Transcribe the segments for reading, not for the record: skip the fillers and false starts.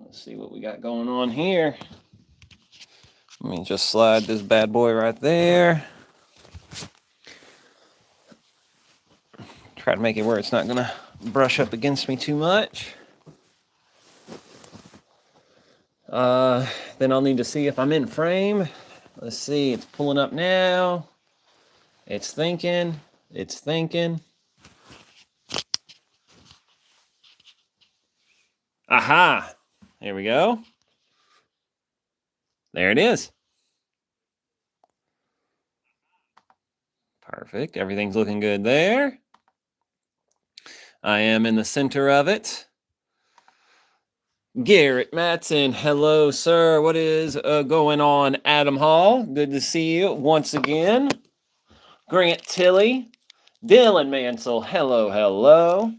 Let's see what we got going on here. Let me just slide this bad boy right there. Try to make it where it's not going to brush up against me too much. Then I'll need to see if I'm in frame. Let's see, it's pulling up now. It's thinking. Aha! There we go. There it is. Perfect. Everything's looking good there. I am in the center of it. Garrett Matson, hello, sir. What is going on? Adam Hall, good to see you once again. Grant Tilley, Dylan Mansell, hello.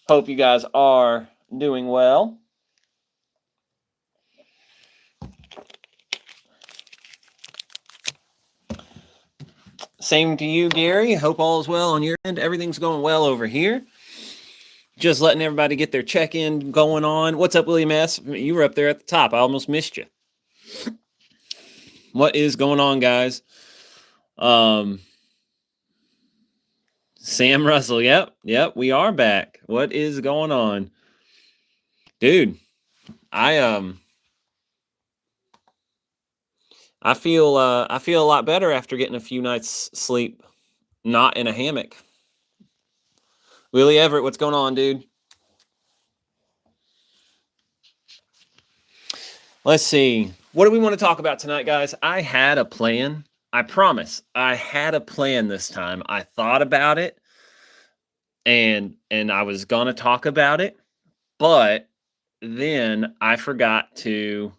Hope you guys are doing well. Same to you, Gary. Hope all is well on your end. Everything's going well over here. Just letting everybody get their check-in going on. What's up, William S? You were up there at the top. I almost missed you. What is going on, guys? Sam Russell. Yep, we are back. What is going on? Dude, I feel a lot better after getting a few nights sleep not in a hammock. Willie Everett, what's going on, dude? Let's see. What do we want to talk about tonight, guys? I had a plan. I promise. I had a plan this time. I thought about it, and I was going to talk about it, but then I forgot to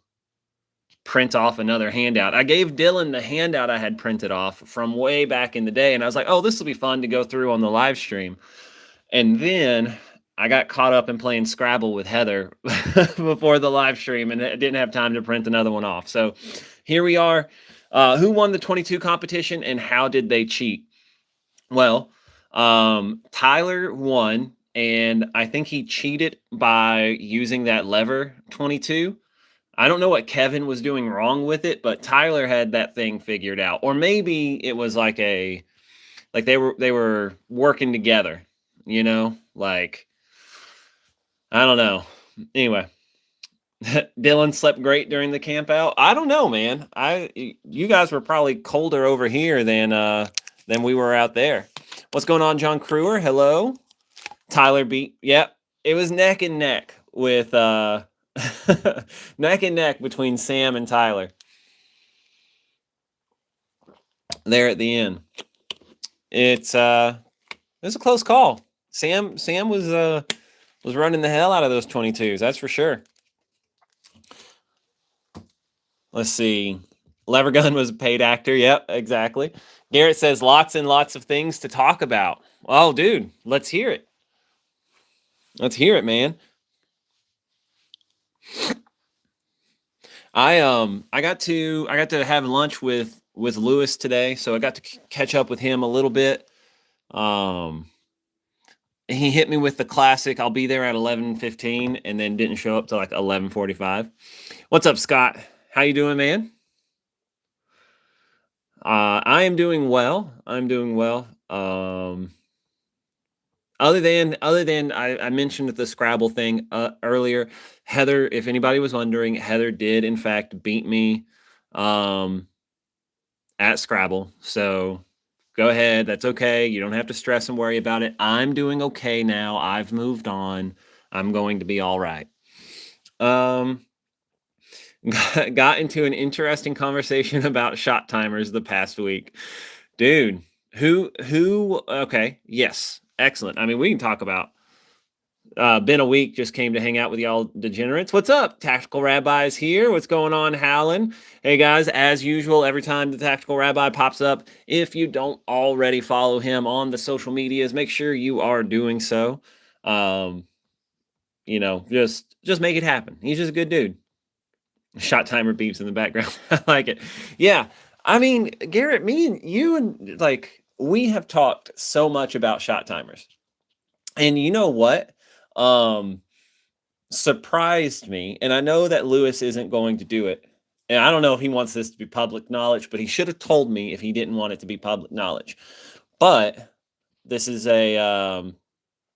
print off another handout. I gave Dylan the handout I had printed off from way back in the day, and I was like, oh, this will be fun to go through on the live stream. And then I got caught up in playing Scrabble with Heather before the live stream, and I didn't have time to print another one off. So here we are. Who won the 22 competition, and how did they cheat? Well, Tyler won, and I think he cheated by using that lever 22. I don't know what Kevin was doing wrong with it, but Tyler had that thing figured out. Or maybe it was like they were working together, you know? Like, I don't know. Anyway, Dylan slept great during the camp out. I don't know, man. You guys were probably colder over here than we were out there. What's going on, John Crewer? Hello. Tyler beat. Yep. It was neck and neck with neck and neck between Sam and Tyler there at the end. It was a close call. Sam was running the hell out of those 22s, that's for sure. Let's see. Levergun was a paid actor. Yep, exactly. Garrett says lots and lots of things to talk about. Oh, dude, let's hear it. Let's hear it, man. I got to have lunch with Lewis today, so I got to catch up with him a little bit. He hit me with the classic, I'll be there at 11:15, and then didn't show up till like 11:45. What's up, Scott? How you doing, man? I am doing well. Other than I mentioned the Scrabble thing earlier. Heather, if anybody was wondering, Heather did in fact beat me at Scrabble. So go ahead. That's okay. You don't have to stress and worry about it. I'm doing okay now. I've moved on. I'm going to be all right. Got into an interesting conversation about shot timers the past week. Dude, okay, yes, excellent. I mean, we can talk about been a week, just came to hang out with y'all degenerates. What's up? Tactical Rabbi's here. What's going on, Howlin'? Hey, guys, as usual, every time the Tactical Rabbi pops up, if you don't already follow him on the social medias, make sure you are doing so. You know, just make it happen. He's just a good dude. Shot timer beeps in the background. I like it. Yeah. I mean, Garrett, me and you and like, we have talked so much about shot timers. And you know what? surprised me, and I know that Lewis isn't going to do it. And I don't know if he wants this to be public knowledge, but he should have told me if he didn't want it to be public knowledge. But this is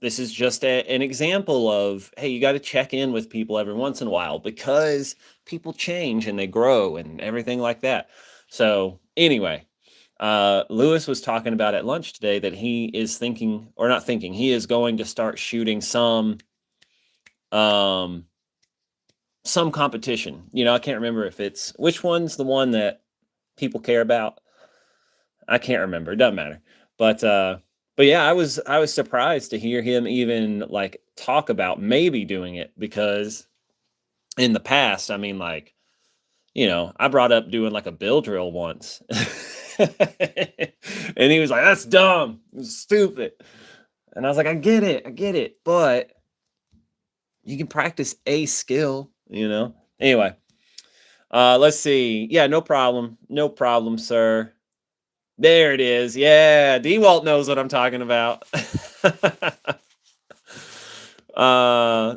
this is just an example of, hey, you got to check in with people every once in a while because people change and they grow and everything like that. So anyway, Lewis was talking about at lunch today that he is thinking, or not thinking, he is going to start shooting some competition. You know, I can't remember if it's which one's the one that people care about. I can't remember. It doesn't matter. But yeah, I was surprised to hear him even like talk about maybe doing it because in the past, I mean, like, you know, I brought up doing like a bill drill once. And he was like, that's dumb. It's stupid. And I was like, I get it, but you can practice a skill, you know. Anyway, let's see. Yeah, no problem. No problem, sir. There it is. Yeah, D-Walt knows what I'm talking about.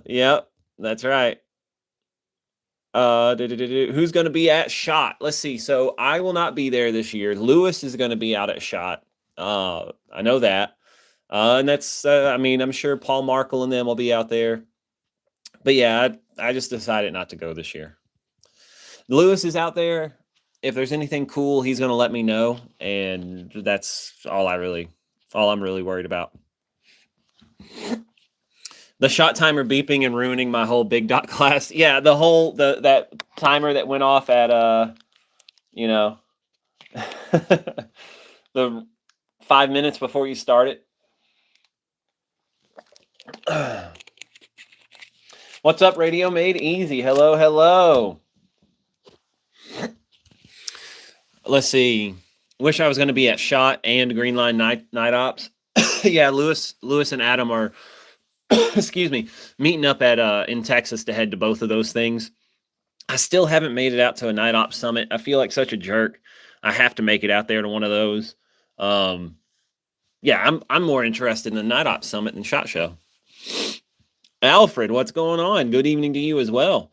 Yep, that's right. Who's going to be at SHOT? Let's see. So I will not be there this year. Lewis is going to be out at SHOT. I know that. And that's, I mean, I'm sure Paul Markle and them will be out there. But yeah, I just decided not to go this year. Lewis is out there. If there's anything cool, he's going to let me know. And that's all I'm really worried about. The shot timer beeping and ruining my whole big dot class. Yeah, that timer that went off at you know, the 5 minutes before you start it. What's up, Radio Made Easy? Hello, hello. Let's see. Wish I was going to be at SHOT and Green Line Night Ops. Yeah, Lewis and Adam are excuse me, meeting up at in Texas to head to both of those things. I still haven't made it out to a Night Ops Summit. I feel like such a jerk. I have to make it out there to one of those. Yeah, I'm more interested in the Night Ops Summit than SHOT Show. Alfred, what's going on? Good evening to you as well.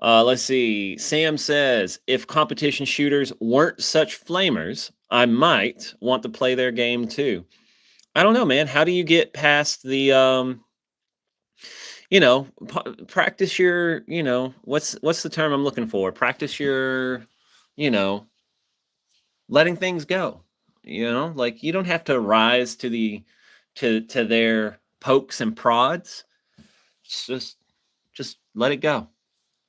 Let's see. Sam says, if competition shooters weren't such flamers, I might want to play their game too. I don't know, man. How do you get past the you know, practice your, you know, what's the term I'm looking for? Practice your, you know, letting things go. You know, like you don't have to rise to to their pokes and prods. It's just let it go.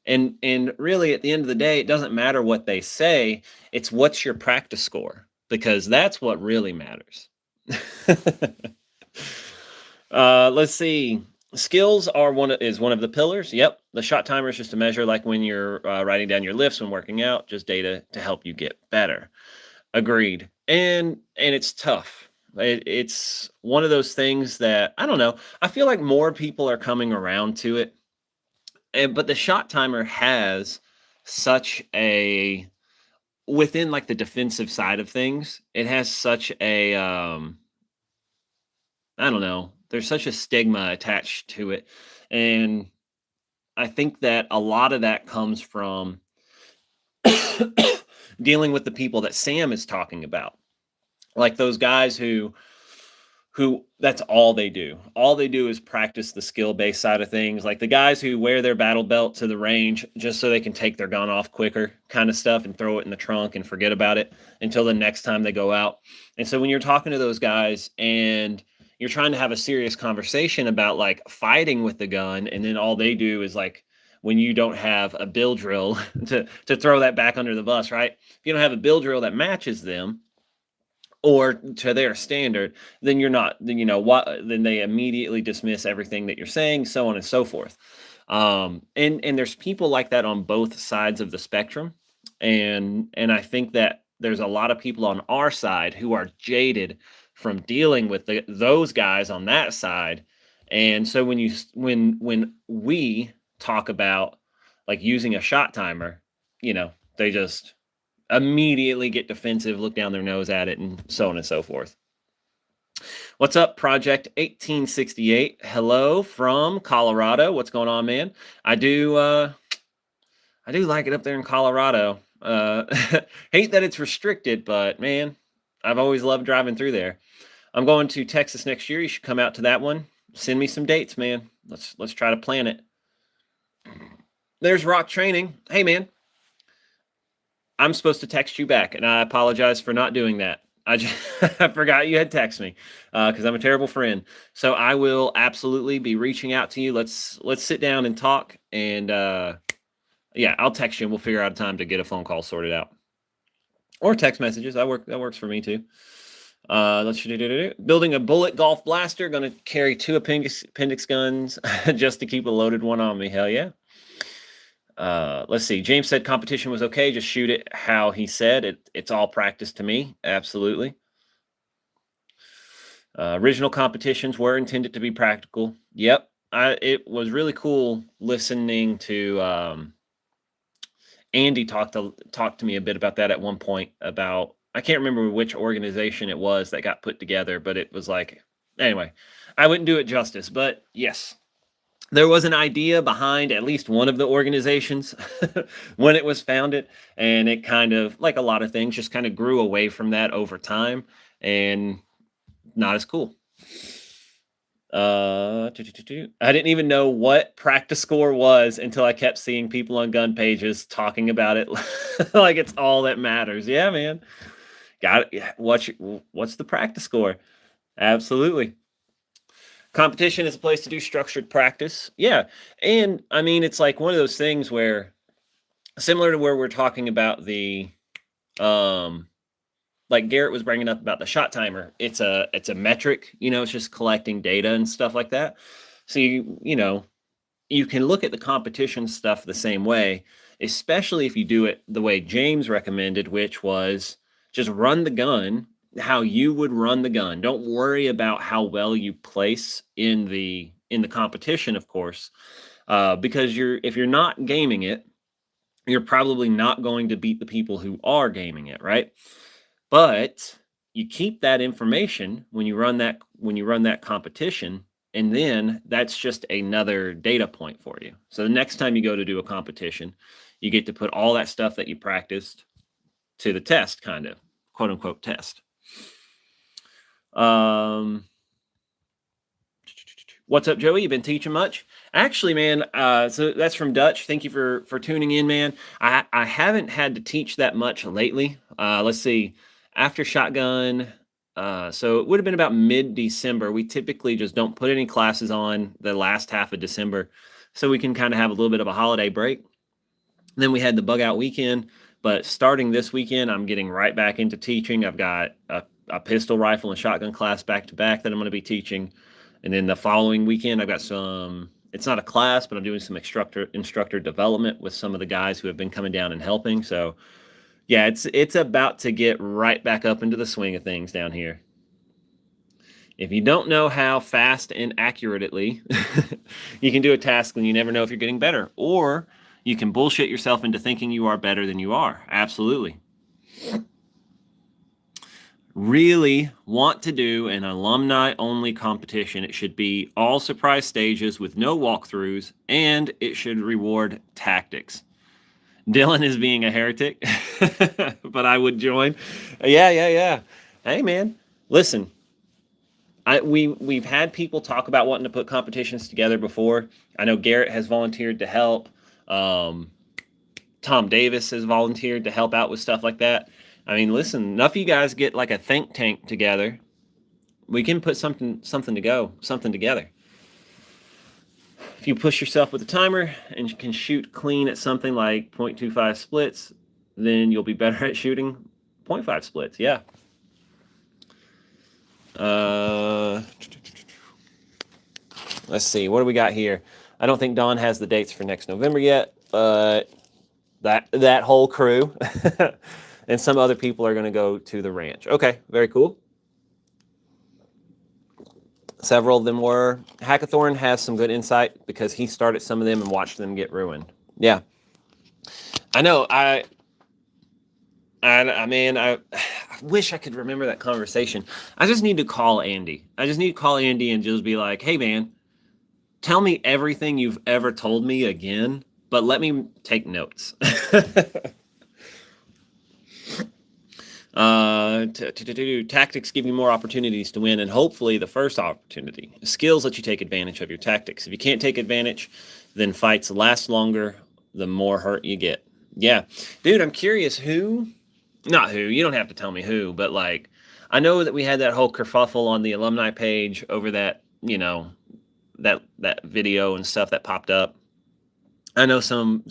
And really at the end of the day, it doesn't matter what they say, it's what's your practice score, because that's what really matters. Let's see. Skills are one of the pillars. Yep. The shot timer is just a measure like when you're writing down your lifts when working out, just data to help you get better. Agreed. And it's tough. It's one of those things that I don't know. I feel like more people are coming around to it. But the shot timer has such a within like the defensive side of things, it has such a I don't know. There's such a stigma attached to it. And I think that a lot of that comes from dealing with the people that Sam is talking about. Like those guys who that's all they do. All they do is practice the skill-based side of things. Like the guys who wear their battle belt to the range just so they can take their gun off quicker kind of stuff and throw it in the trunk and forget about it until the next time they go out. And so when you're talking to those guys and you're trying to have a serious conversation about like fighting with the gun, and then all they do is like when you don't have a bill drill to throw that back under the bus, right? If you don't have a bill drill that matches them or to their standard, then you're not, then you know what, then they immediately dismiss everything that you're saying, so on and so forth. And there's people like that on both sides of the spectrum. And I think that there's a lot of people on our side who are jaded from dealing with those guys on that side. And so when we talk about like using a shot timer, you know, they just immediately get defensive, look down their nose at it, and so on and so forth. What's up, Project 1868? Hello from Colorado. What's going on, man? I do like it up there in Colorado. Hate that it's restricted, but man, I've always loved driving through there. I'm going to Texas next year. You should come out to that one. Send me some dates, man. Let's try to plan it. There's Rock Training. Hey, man. I'm supposed to text you back, and I apologize for not doing that. I forgot you had texted me because I'm a terrible friend. So I will absolutely be reaching out to you. Let's sit down and talk. And yeah, I'll text you and we'll figure out a time to get a phone call sorted out. Or text messages. That works for me too. Let's do. Building a bullet golf blaster. Going to carry 2 appendix guns just to keep a loaded one on me. Hell yeah. Let's see. James said competition was okay. Just shoot it how he said. It's all practice to me. Absolutely. Original competitions were intended to be practical. Yep. It was really cool listening to Andy talk to me a bit about that at one point about, I can't remember which organization it was that got put together, but it was like, anyway, I wouldn't do it justice, but yes, there was an idea behind at least one of the organizations when it was founded, and it kind of, like a lot of things, just kind of grew away from that over time and not as cool. I didn't even know what practice score was until I kept seeing people on gun pages talking about it like it's all that matters. Yeah, man. Got it. What's the practice score? Absolutely. Competition is a place to do structured practice. Yeah. And I mean, it's like one of those things where, similar to where we're talking about the like Garrett was bringing up about the shot timer, it's a metric, it's just collecting data and stuff like that. So you can look at the competition stuff the same way, especially if you do it the way James recommended, which was just run the gun how you would run the gun. Don't worry about how well you place in the competition, of course, because if you're not gaming it, you're probably not going to beat the people who are gaming it, right? But you keep that information when you run that competition, and then that's just another data point for you. So the next time you go to do a competition, you get to put all that stuff that you practiced to the test, kind of, quote unquote test. What's up, Joey? You been teaching much? Actually, man, so that's from Dutch. Thank you for tuning in, man. I haven't had to teach that much lately. Let's see. After shotgun, so it would have been about mid-December. We typically just don't put any classes on the last half of December, so we can kind of have a little bit of a holiday break. Then we had the bug out weekend, but starting this weekend, I'm getting right back into teaching. I've got a pistol, rifle, and shotgun class back to back that I'm going to be teaching. And then the following weekend, I've got it's not a class, but I'm doing some instructor development with some of the guys who have been coming down and helping. So yeah, it's about to get right back up into the swing of things down here. If you don't know how fast and accurately you can do a task, then you never know if you're getting better. Or you can bullshit yourself into thinking you are better than you are. Absolutely. Really want to do an alumni-only competition. It should be all surprise stages with no walkthroughs, and it should reward tactics. Dylan is being a heretic, but I would join. Yeah. Hey, man, listen. We've had people talk about wanting to put competitions together before. I know Garrett has volunteered to help. Tom Davis has volunteered to help out with stuff like that. I mean, listen, enough of you guys get like a think tank together. We can put something together. If you push yourself with a timer and you can shoot clean at something like 0.25 splits, then you'll be better at shooting 0.5 splits. Yeah. Let's see. What do we got here? I don't think Don has the dates for next November yet, but that whole crew and some other people are going to go to the ranch. Okay, very cool. Several of them were. Hackathorn has some good insight because he started some of them and watched them get ruined. Yeah. I know. I mean, wish I could remember that conversation. I just need to call Andy. I just need to call Andy and just be like, hey, man, tell me everything you've ever told me again, but let me take notes. Tactics give you more opportunities to win, and hopefully the first opportunity. Skills let you take advantage of your tactics. If you can't take advantage, then fights last longer, the more hurt you get. Yeah. Dude, I'm curious not who, you don't have to tell me who, but like, I know that we had that whole kerfuffle on the alumni page over that, that video and stuff that popped up. I know some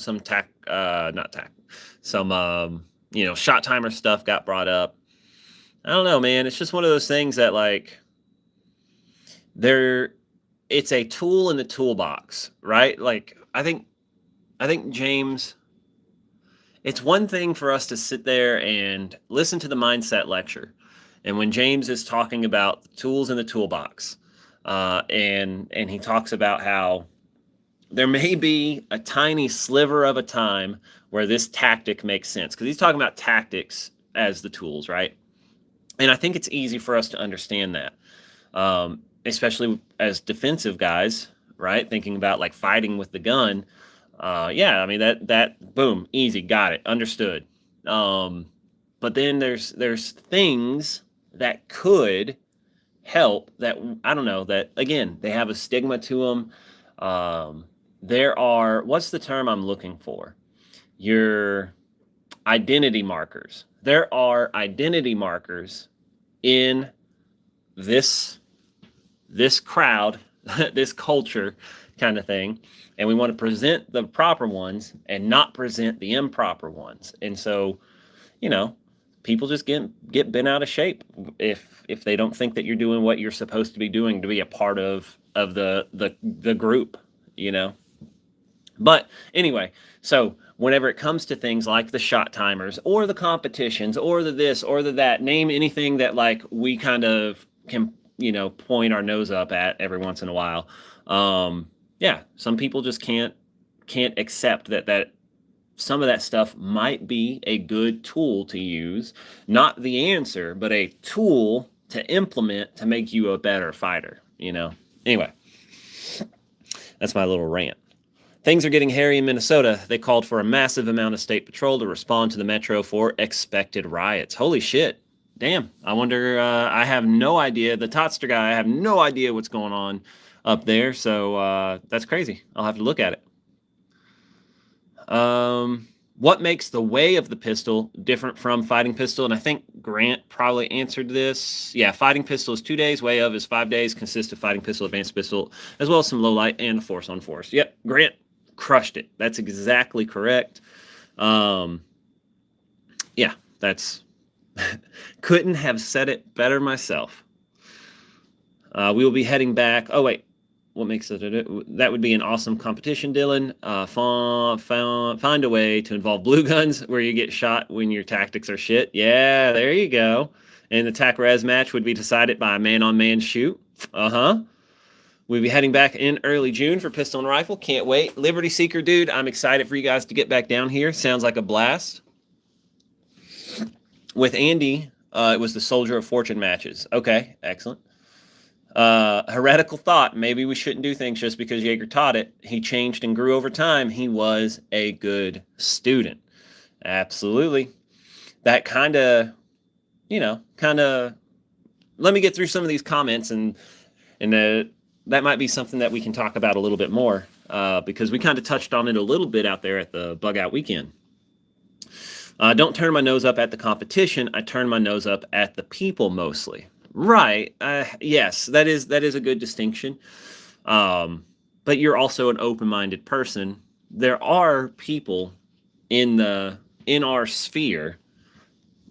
shot timer stuff got brought up. I don't know, man. It's just one of those things that like it's a tool in the toolbox, right? Like I think James, it's one thing for us to sit there and listen to the mindset lecture. And when James is talking about tools in the toolbox, and he talks about how there may be a tiny sliver of a time where this tactic makes sense, because he's talking about tactics as the tools, right? And I think it's easy for us to understand that, especially as defensive guys, right? Thinking about like fighting with the gun. Yeah, I mean that boom, easy, got it, understood. But then there's things that could help that, I don't know, that again, they have a stigma to them. There are, what's the term I'm looking for? Your identity markers. There are identity markers in this crowd, this culture kind of thing. And we want to present the proper ones and not present the improper ones. And so, people just get bent out of shape if they don't think that you're doing what you're supposed to be doing to be a part of the group, But anyway, so whenever it comes to things like the shot timers or the competitions or the this or the that, name anything that like we kind of can, point our nose up at every once in a while. Yeah, some people just can't accept that some of that stuff might be a good tool to use, not the answer, but a tool to implement to make you a better fighter, Anyway, that's my little rant. Things are getting hairy in Minnesota. They called for a massive amount of state patrol to respond to the metro for expected riots. Holy shit. Damn. I wonder, I have no idea. The Totster guy, I have no idea what's going on up there. So that's crazy. I'll have to look at it. What makes the way of the pistol different from fighting pistol? And I think Grant probably answered this. Yeah, fighting pistol is 2 days. Way of is 5 days. Consists of fighting pistol, advanced pistol, as well as some low light and force on force. Yep, Grant crushed it. That's exactly correct. Yeah, that's couldn't have said it better myself. We will be heading back. Oh wait, what makes it? That would be an awesome competition, Dylan. Find a way to involve blue guns where you get shot when your tactics are shit. Yeah, there you go. And the tac res match would be decided by a man-on-man shoot. We'll be heading back in early June for pistol and rifle. Can't wait. Liberty Seeker, dude, I'm excited for you guys to get back down here. Sounds like a blast. With Andy, it was the Soldier of Fortune matches. Okay, excellent. Heretical thought. Maybe we shouldn't do things just because Jaeger taught it. He changed and grew over time. He was a good student. Absolutely. That kind of, let me get through some of these comments and that might be something that we can talk about a little bit more, because we kind of touched on it a little bit out there at the Bug Out weekend. Don't turn my nose up at the competition. I turn my nose up at the people mostly. Right. Yes, that is a good distinction. But you're also an open-minded person. There are people in our sphere,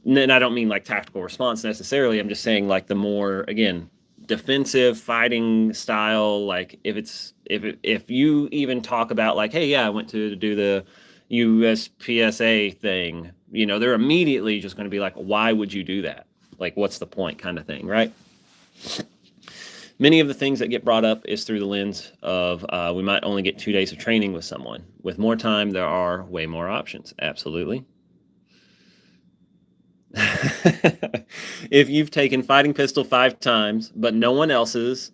and I don't mean like tactical response necessarily. I'm just saying like the more, again, defensive fighting style. Like if you even talk about like, hey, yeah, I went to do the USPSA thing, they're immediately just going to be like, why would you do that? Like, what's the point kind of thing, right? Many of the things that get brought up is through the lens of we might only get 2 days of training with someone. With more time, there are way more options. Absolutely. If you've taken fighting pistol 5 times, but no one else's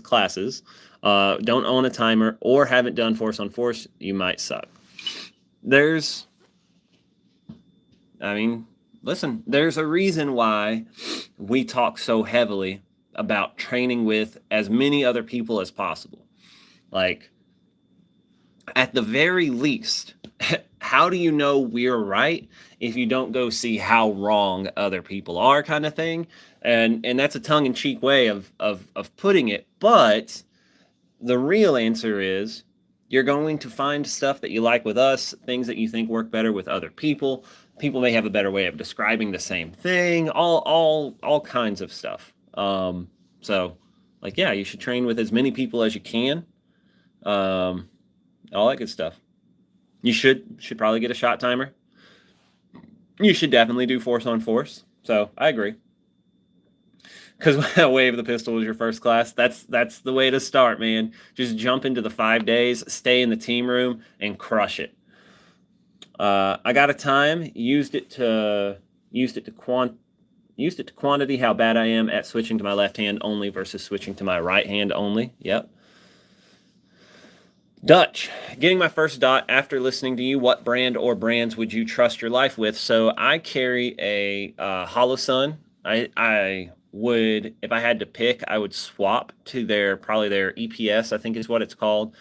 classes, don't own a timer, or haven't done force on force, you might suck. There's, I mean, listen, there's a reason why we talk so heavily about training with as many other people as possible. Like, at the very least, how do you know we're right if you don't go see how wrong other people are, kind of thing? And that's a tongue-in-cheek way of putting it, but the real answer is you're going to find stuff that you like with us, things that you think work better with other people. People may have a better way of describing the same thing, all kinds of stuff. So, like, yeah, you should train with as many people as you can. All that good stuff. You should probably get a shot timer. You should definitely do force on force. So I agree. Because wave the pistol was your first class. That's the way to start, man. Just jump into the 5 days, stay in the team room, and crush it. I got a time. Used it to quantity how bad I am at switching to my left hand only versus switching to my right hand only. Yep. Dutch, getting my first dot after listening to you. What brand or brands would you trust your life with? So I carry a Holosun. I would, if I had to pick, I would swap to probably their EPS, I think is what it's called.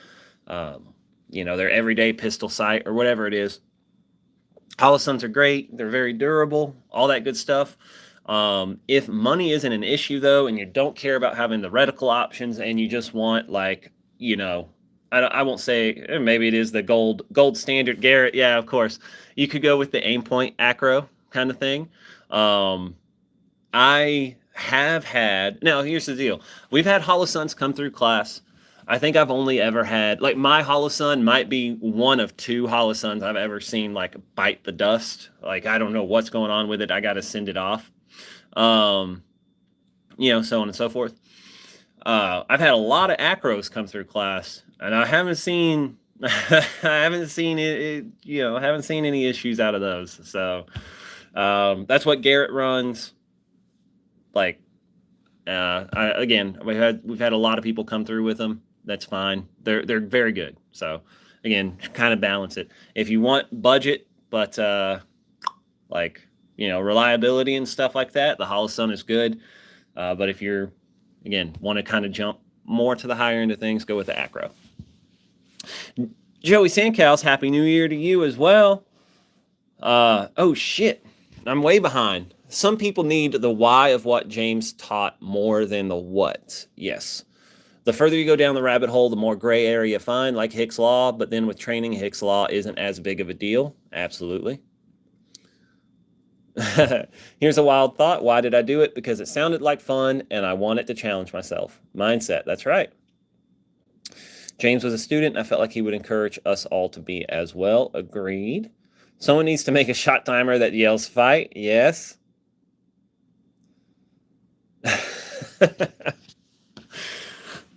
Their everyday pistol sight or whatever it is. Holosuns are great. They're very durable, all that good stuff. If money isn't an issue, though, and you don't care about having the reticle options and you just want, I won't say, maybe it is the gold standard Garrett. Yeah, of course. You could go with the aim point acro kind of thing. I have had, now here's the deal. We've had Holosuns come through class. I think I've only ever had, like, my Holosun might be one of 2 Holosuns I've ever seen, like, bite the dust. Like, I don't know what's going on with it. I got to send it off. So on and so forth. I've had a lot of acros come through class, and I haven't seen haven't seen any issues out of those. So that's what Garrett runs. Like, we've had a lot of people come through with them. That's fine. They're very good. So again, kind of balance it. If you want budget, but reliability and stuff like that, the Holosun is good. But if you're, again, want to kind of jump more to the higher end of things, go with the acro. Joey Sandcows, Happy New Year to you as well. Oh shit, I'm way behind. Some people need the why of what James taught more than the what. Yes. The further you go down the rabbit hole, the more gray area you find, like Hicks' Law. But then with training, Hicks' Law isn't as big of a deal. Absolutely. Here's a wild thought. Why did I do it? Because it sounded like fun and I wanted to challenge myself. Mindset. That's right. James was a student. I felt like he would encourage us all to be as well. Agreed. Someone needs to make a shot timer that yells fight. Yes.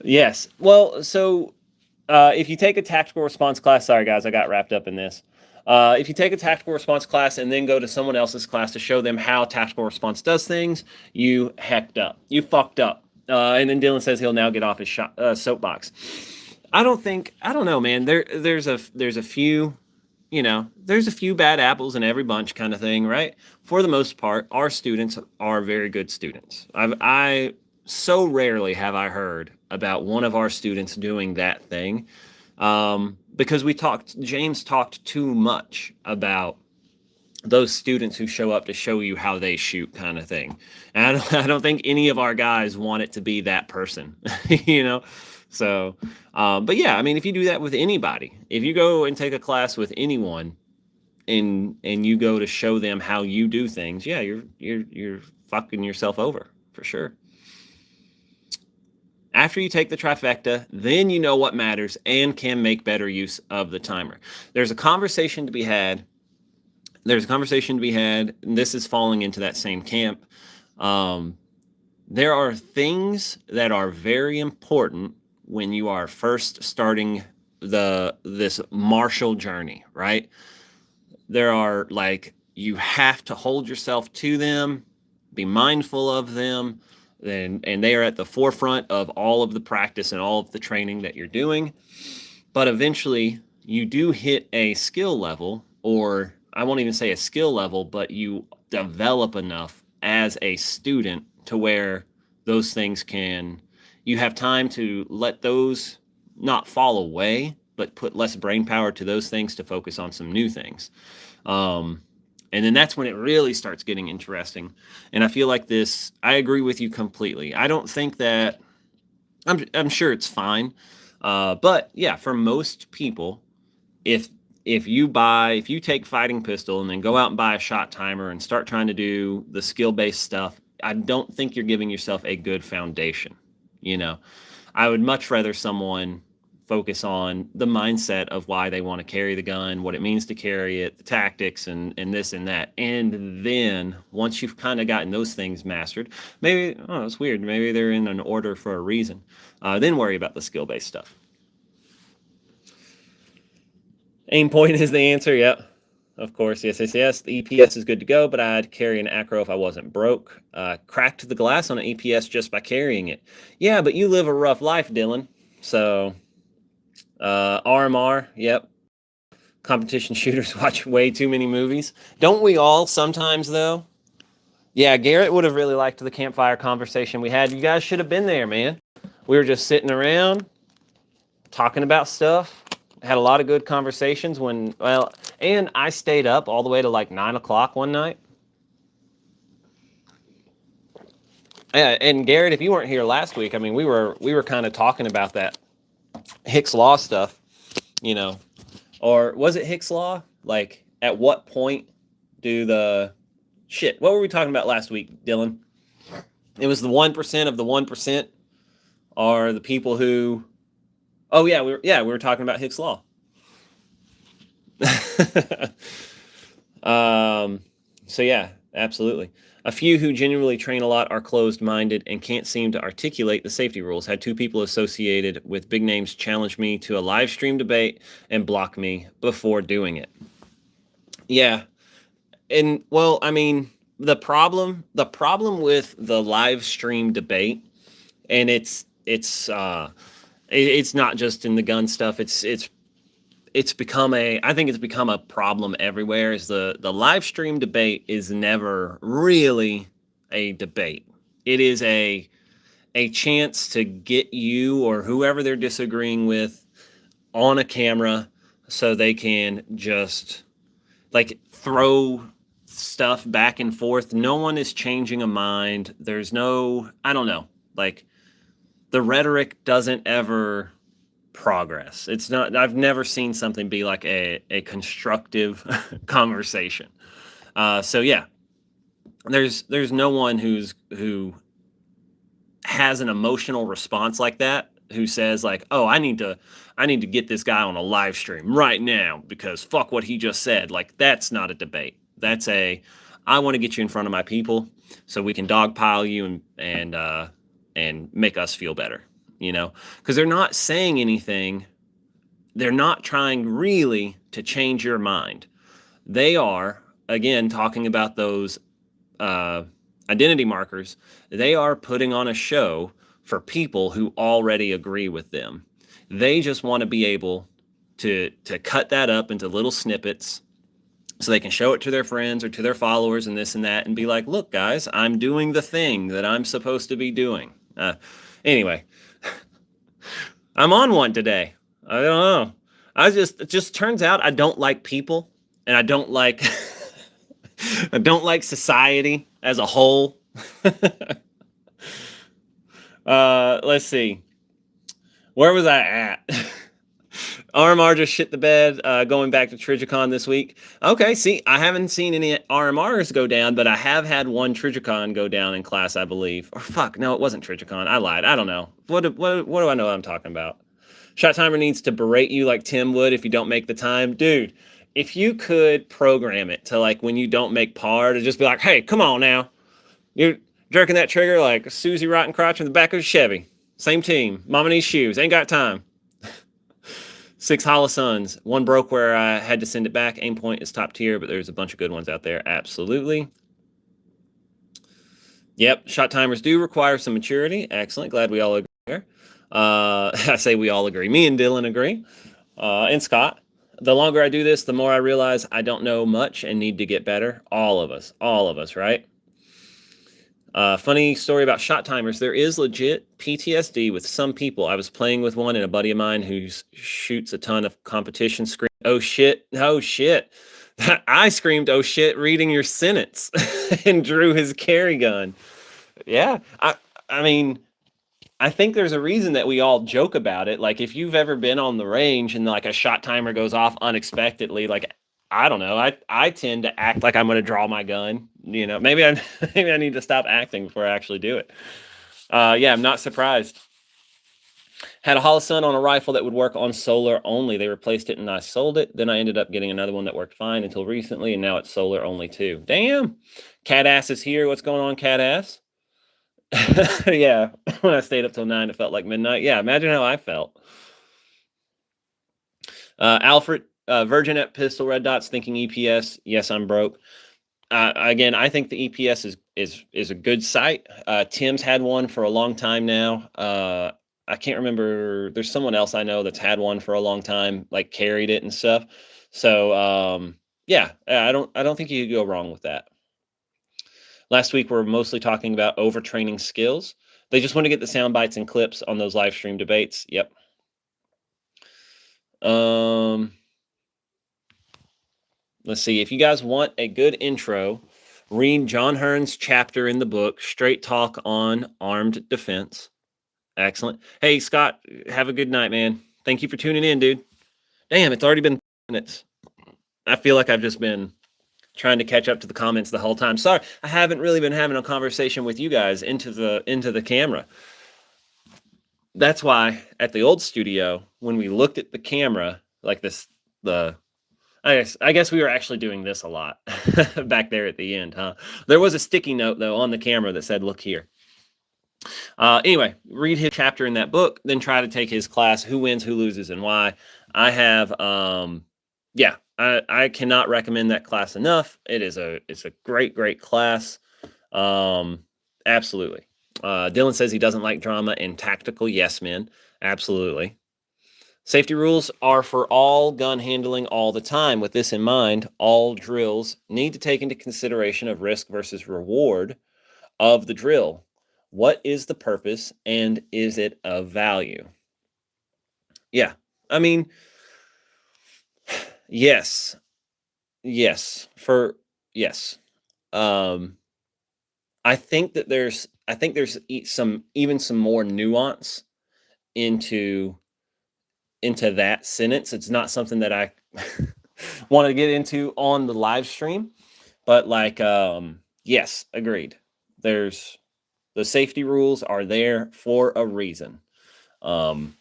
Yes. Well, so if you take a tactical response class, sorry guys, I got wrapped up in this. If you take a tactical response class and then go to someone else's class to show them how tactical response does things, you hecked up. You fucked up. And then Dylan says he'll now get off his soapbox. I don't know, man. There's a few, there's a few bad apples in every bunch kind of thing, right? For the most part, our students are very good students. I so rarely have I heard about one of our students doing that thing. Because James talked too much about those students who show up to show you how they shoot kind of thing. And I don't think any of our guys want it to be that person, So, but yeah, I mean, if you do that with anybody, if you go and take a class with anyone and you go to show them how you do things, yeah, you're fucking yourself over for sure. After you take the trifecta, then you know what matters and can make better use of the timer. There's a conversation to be had. And this is falling into that same camp. There are things that are very important when you are first starting this martial journey, right? There are, like, you have to hold yourself to them, be mindful of them, and they are at the forefront of all of the practice and all of the training that you're doing. But eventually you do hit a skill level, or I won't even say a skill level, but you develop enough as a student to where those things you have time to let those not fall away, but put less brain power to those things to focus on some new things. And then that's when it really starts getting interesting. And I feel like I agree with you completely. I don't think that, I'm sure it's fine. But yeah, for most people, if you take fighting pistol and then go out and buy a shot timer and start trying to do the skill-based stuff, I don't think you're giving yourself a good foundation. I would much rather someone focus on the mindset of why they want to carry the gun, what it means to carry it, the tactics, and this and that. And then once you've kind of gotten those things mastered, maybe, it's weird, maybe they're in an order for a reason. Then worry about the skill-based stuff. Aim point is the answer. Yep. Of course. Yes. The EPS is good to go, but I'd carry an acro if I wasn't broke. Cracked the glass on an EPS just by carrying it. Yeah, but you live a rough life, Dylan. So RMR, yep. Competition shooters watch way too many movies. Don't we all sometimes, though? Yeah, Garrett would have really liked the campfire conversation we had. You guys should have been there, man. We were just sitting around talking about stuff. Had a lot of good conversations and I stayed up all the way to like 9 o'clock one night. Yeah, and Garrett, if you weren't here last week, I mean, we were kind of talking about that Hick's Law stuff, or was it Hick's Law? Like, at what point what were we talking about last week, Dylan? It was the 1% of the 1% are the people who, we were talking about Hick's Law. So yeah, absolutely. A few who genuinely train a lot are closed-minded and can't seem to articulate the safety rules. Had 2 people associated with big names challenge me to a live stream debate and block me before doing it. Yeah. And well, I mean, the problem with the live stream debate, and it's not just in the gun stuff, I think it's become a problem everywhere, is the live stream debate is never really a debate. It is a chance to get you or whoever they're disagreeing with on a camera so they can just like throw stuff back and forth. No one is changing a mind. There's no, I don't know, like the rhetoric doesn't ever progress. It's not, I've never seen something be like a constructive conversation. So yeah, there's no one who has an emotional response like that, who says like, oh, I need to get this guy on a live stream right now because fuck what he just said. Like, that's not a debate. That's I want to get you in front of my people so we can dogpile you and make us feel better. Because they're not saying anything. They're not trying really to change your mind. They are, again, talking about those identity markers. They are putting on a show for people who already agree with them. They just want to be able to cut that up into little snippets so they can show it to their friends or to their followers and this and that and be like, look, guys, I'm doing the thing that I'm supposed to be doing. Anyway. I'm on one today. I don't know. It just turns out I don't like people, and I don't like society as a whole. Let's see. Where was I at? RMR just shit the bed, going back to Trigicon this week. Okay, see, I haven't seen any RMRs go down, but I have had one Trigicon go down in class, I believe. Or fuck, no, it wasn't Trigicon. I lied. I don't know. What do I know what I'm talking about? Shot Timer needs to berate you like Tim would if you don't make the time. Dude, if you could program it to, like, when you don't make par, to just be like, hey, come on now. You're jerking that trigger like Susie Rottencrotch in the back of a Chevy. Same team. Mama needs shoes. Ain't got time. 6 Holosuns. One broke where I had to send it back. Aim point is top tier, but there's a bunch of good ones out there. Absolutely. Yep, shot timers do require some maturity. Excellent. Glad we all agree there. I say we all agree. Me and Dylan agree. And Scott. The longer I do this, the more I realize I don't know much and need to get better. All of us, right? Funny story about shot timers. There is legit PTSD with some people. I was playing with one and a buddy of mine who shoots a ton of competition. Scream, oh shit, oh shit. I screamed, oh shit, reading your sentence and drew his carry gun. Yeah. I mean, I think there's a reason that we all joke about it. Like if you've ever been on the range and like a shot timer goes off unexpectedly, like I don't know, I tend to act like I'm going to draw my gun. You know, maybe I maybe I need to stop acting before I actually do it. Yeah, I'm not surprised. Had a Holosun on a rifle that would work on solar only. They replaced it and I sold it. Then I ended up getting another one that worked fine until recently, and now it's solar only too. Damn. Cat Ass is here. What's going on, Cat Ass? Yeah, when I stayed up till 9, it felt like midnight. Yeah, imagine how I felt. Alfred, Virgin at Pistol Red Dots thinking EPS. Yes, I'm broke. Again, I think the EPS is a good site. Tim's had one for a long time now. I can't remember. There's someone else I know that's had one for a long time, like carried it and stuff. So yeah, I don't think you could go wrong with that. Last week, we're mostly talking about overtraining skills. They just want to get the sound bites and clips on those live stream debates. Yep. Let's see. If you guys want a good intro, read John Hearn's chapter in the book, Straight Talk on Armed Defense. Excellent. Hey, Scott, have a good night, man. Thank you for tuning in, dude. Damn, it's already been minutes. I feel like I've just been trying to catch up to the comments the whole time. Sorry, I haven't really been having a conversation with you guys into the camera. That's why at the old studio, when we looked at the camera like this, I guess we were actually doing this a lot back there at the end, huh? There was a sticky note though on the camera that said, "Look here." Anyway, read his chapter in that book, then try to take his class, Who Wins, Who Loses, and Why. I have, yeah, I cannot recommend that class enough. It's a great class. Absolutely. Dylan says he doesn't like drama and tactical yes men. Absolutely. Safety rules are for all gun handling all the time. With this in mind, all drills need to take into consideration of risk versus reward of the drill. What is the purpose and is it of value? Yeah, I mean, yes. Yes. I think there's some more nuance into that sentence. It's not something that I want to get into on the live stream, but like yes, agreed. There's the safety rules are there for a reason. And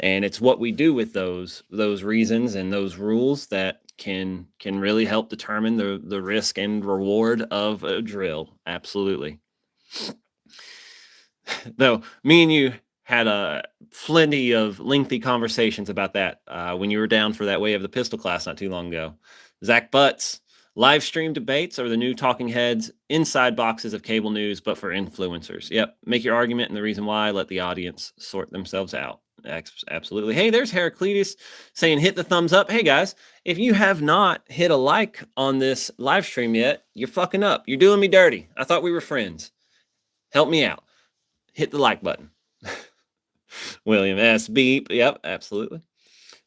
it's what we do with those reasons and those rules that can really help determine the risk and reward of a drill. Absolutely. Though me and you had a plenty of lengthy conversations about that when you were down for that Way of the Pistol class not too long ago. Zach Butts, live stream debates are the new talking heads inside boxes of cable news, but for influencers. Yep. Make your argument and the reason why, let the audience sort themselves out. Absolutely. Hey, there's Heraclitus saying hit the thumbs up. Hey guys, if you have not hit a like on this live stream yet, you're fucking up. You're doing me dirty. I thought we were friends. Help me out. Hit the like button. William S. Beep. Yep, absolutely.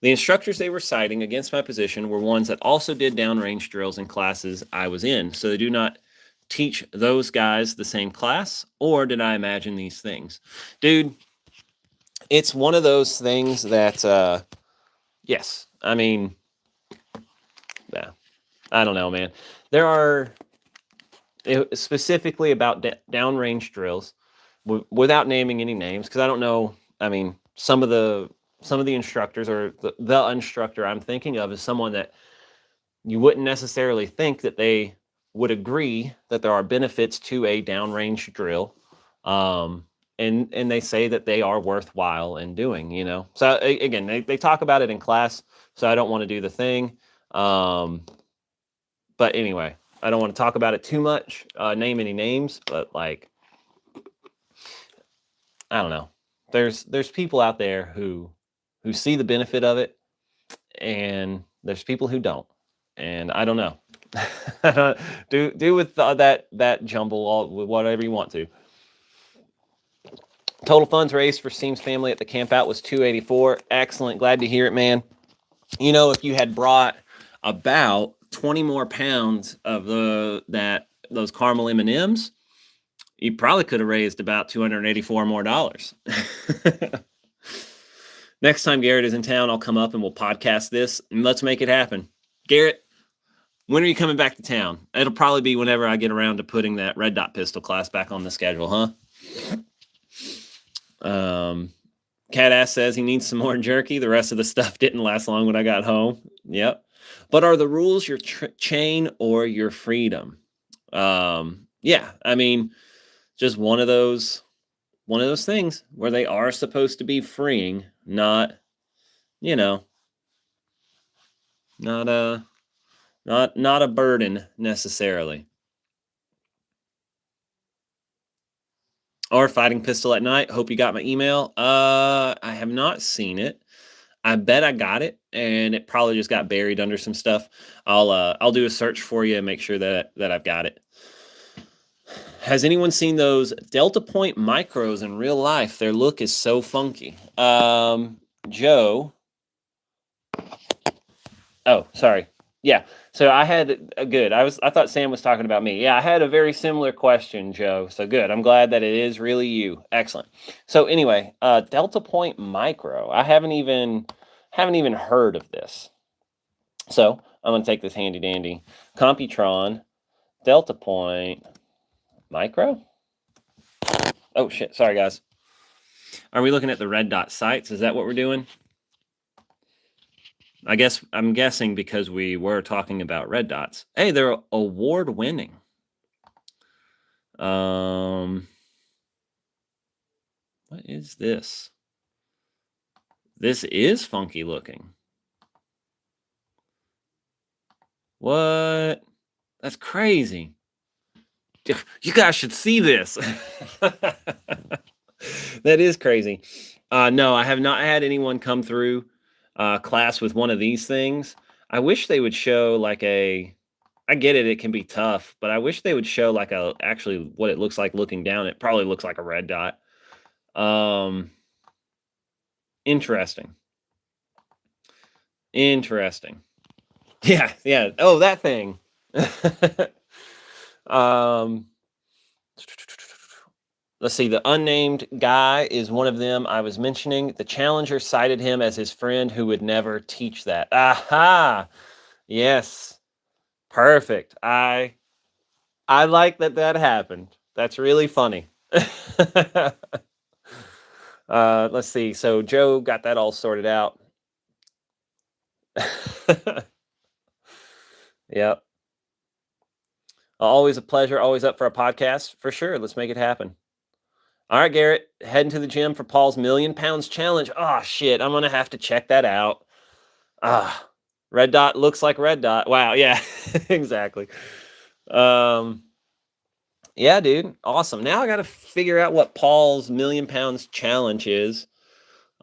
The instructors they were citing against my position were ones that also did downrange drills in classes I was in. So they do not teach those guys the same class, or did I imagine these things? Dude, it's one of those things that, yes, I mean, yeah, I don't know, man. There are, specifically about downrange drills, without naming any names, because I don't know, I mean, some of the instructors or the instructor I'm thinking of is someone that you wouldn't necessarily think that they would agree that there are benefits to a downrange drill. and they say that they are worthwhile in doing, you know. So again, they talk about it in class, so I don't want to do the thing. But anyway, I don't want to talk about it too much, name any names, but like, I don't know. There's people out there who see the benefit of it, and there's people who don't, and I don't know. do with that jumble all with whatever you want to. Total funds raised for Seam's family at the camp out was $284. Excellent. Glad to hear it, man. You know, if you had brought about 20 more pounds of those caramel M&Ms, you probably could have raised about $284 more. Next time Garrett is in town, I'll come up and we'll podcast this, and let's make it happen. Garrett, when are you coming back to town? It'll probably be whenever I get around to putting that red dot pistol class back on the schedule, huh? Cat Ass says he needs some more jerky. The rest of the stuff didn't last long when I got home. Yep. But are the rules your chain or your freedom? Yeah, I mean, just one of those things where they are supposed to be freeing, not, you know, not a burden necessarily. Or fighting pistol at night. Hope you got my email. I have not seen it. I bet I got it, and it probably just got buried under some stuff. I'll do a search for you and make sure that I've got it. Has anyone seen those Delta Point micros in real life? Their look is so funky. Joe. Oh, sorry. Yeah. So I had a good. I thought Sam was talking about me. Yeah, I had a very similar question, Joe. So good. I'm glad that it is really you. Excellent. So anyway, Delta Point Micro. I haven't even heard of this. So I'm gonna take this handy dandy Computron Delta Point Micro. Oh shit. Sorry guys. Are we looking at the red dot sights? Is that what we're doing? I'm guessing because we were talking about red dots. Hey, they're award winning. What is this? This is funky looking. What? That's crazy. You guys should see this. That is crazy. No, I have not had anyone come through class with one of these things. I wish they would show like I get it, it can be tough, but I wish they would show like actually what it looks like looking down. It probably looks like a red dot. Interesting. Interesting. Yeah, yeah. Oh, that thing. Let's see. The unnamed guy is one of them I was mentioning. The challenger cited him as his friend who would never teach that. Aha. Yes. Perfect. I like that happened. That's really funny. Let's see. So Joe got that all sorted out. Yep. Always a pleasure. Always up for a podcast for sure. Let's make it happen. All right, Garrett, heading to the gym for Paul's 1,000,000 pounds challenge. Oh shit, I'm gonna have to check that out. Red dot looks like red dot. Wow, yeah, exactly. Yeah, dude, awesome. Now I got to figure out what Paul's 1,000,000 pounds challenge is.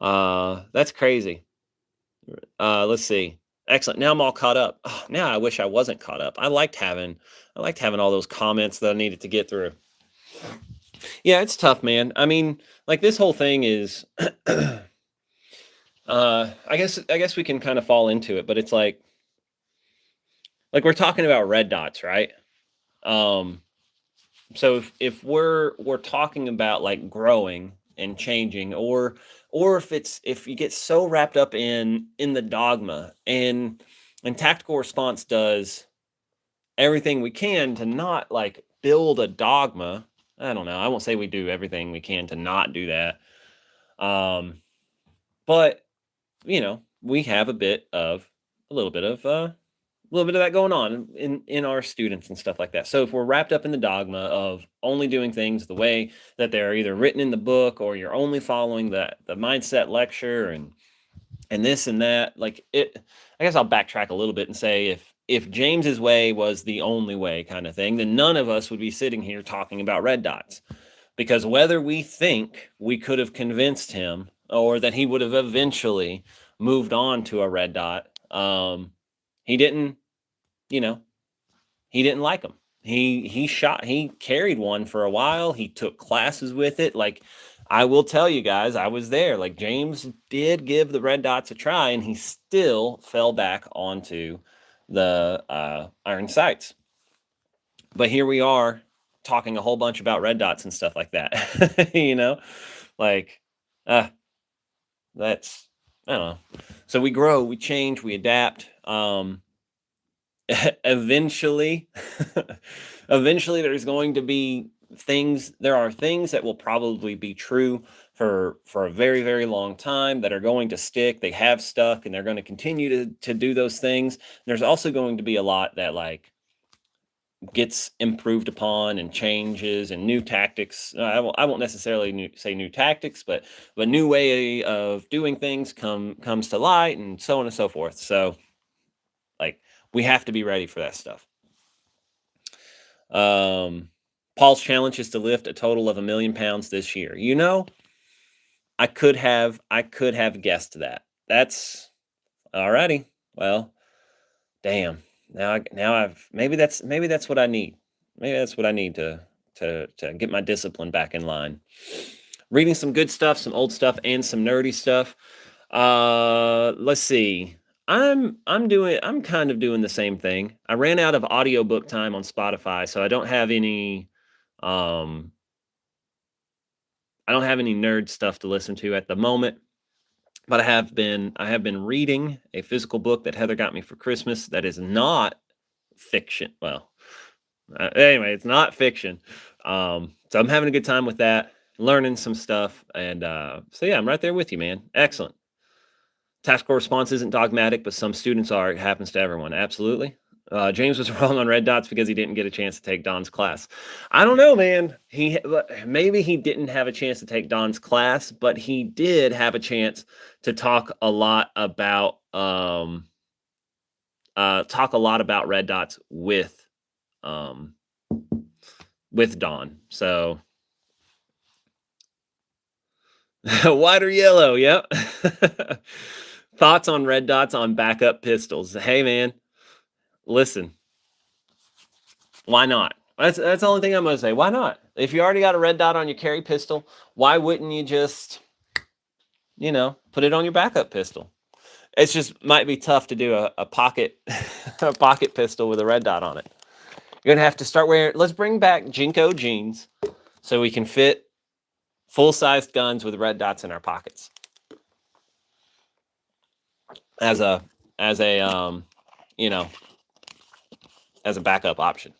That's crazy. Let's see. Excellent. Now I'm all caught up. Oh, now I wish I wasn't caught up. I liked having all those comments that I needed to get through. Yeah, it's tough, man. I mean, like this whole thing is I guess we can kind of fall into it, but it's like we're talking about red dots, right? So if we're talking about like growing and changing, or if you get so wrapped up in the dogma, and tactical response does everything we can to not like build a dogma. I don't know. I won't say we do everything we can to not do that. But you know, we have a little bit of little bit of that going on in our students and stuff like that. So if we're wrapped up in the dogma of only doing things the way that they're either written in the book, or you're only following the mindset lecture and this and that, like it, I guess I'll backtrack a little bit and say if James's way was the only way kind of thing, then none of us would be sitting here talking about red dots. Because whether we think we could have convinced him or that he would have eventually moved on to a red dot, he didn't, you know, he didn't like them. He carried one for a while. He took classes with it. Like, I will tell you guys, I was there. Like, James did give the red dots a try, and he still fell back onto the iron sights. But here we are talking a whole bunch about red dots and stuff like that. Like, that's, I don't know. So we grow, we change, we adapt. Eventually, eventually there's going to be there are things that will probably be true for a very, very long time that are going to stick. They have stuck and they're going to continue to do those things. There's also going to be a lot that like gets improved upon and changes and new tactics. I won't necessarily say new tactics, but a new way of doing things comes to light, and so on and so forth. So like, we have to be ready for that stuff. Paul's challenge is to lift a total of 1,000,000 pounds this year. I could have guessed that. That's alrighty. Well, damn. Maybe that's what I need. Maybe that's what I need to get my discipline back in line. Reading some good stuff, some old stuff, and some nerdy stuff. Let's see. I'm kind of doing the same thing. I ran out of audiobook time on Spotify, so I don't have any nerd stuff to listen to at the moment. But I have been reading a physical book that Heather got me for Christmas that is not fiction. Well, anyway, it's not fiction. So I'm having a good time with that, learning some stuff, and so yeah, I'm right there with you, man. Excellent. Tactical response isn't dogmatic, but some students are. It happens to everyone. Absolutely. James was wrong on red dots because he didn't get a chance to take Don's class. I don't know, man. Maybe he didn't have a chance to take Don's class, but he did have a chance to talk a lot about red dots with Don. So white or yellow, yep. Thoughts on red dots on backup pistols? Hey, man, listen. Why not? That's the only thing I'm going to say. Why not? If you already got a red dot on your carry pistol, why wouldn't you just, put it on your backup pistol? It's just might be tough to do a pocket a pocket pistol with a red dot on it. You're going to have to start wearing. Let's bring back Jinko jeans so we can fit full-sized guns with red dots in our pockets as a backup option.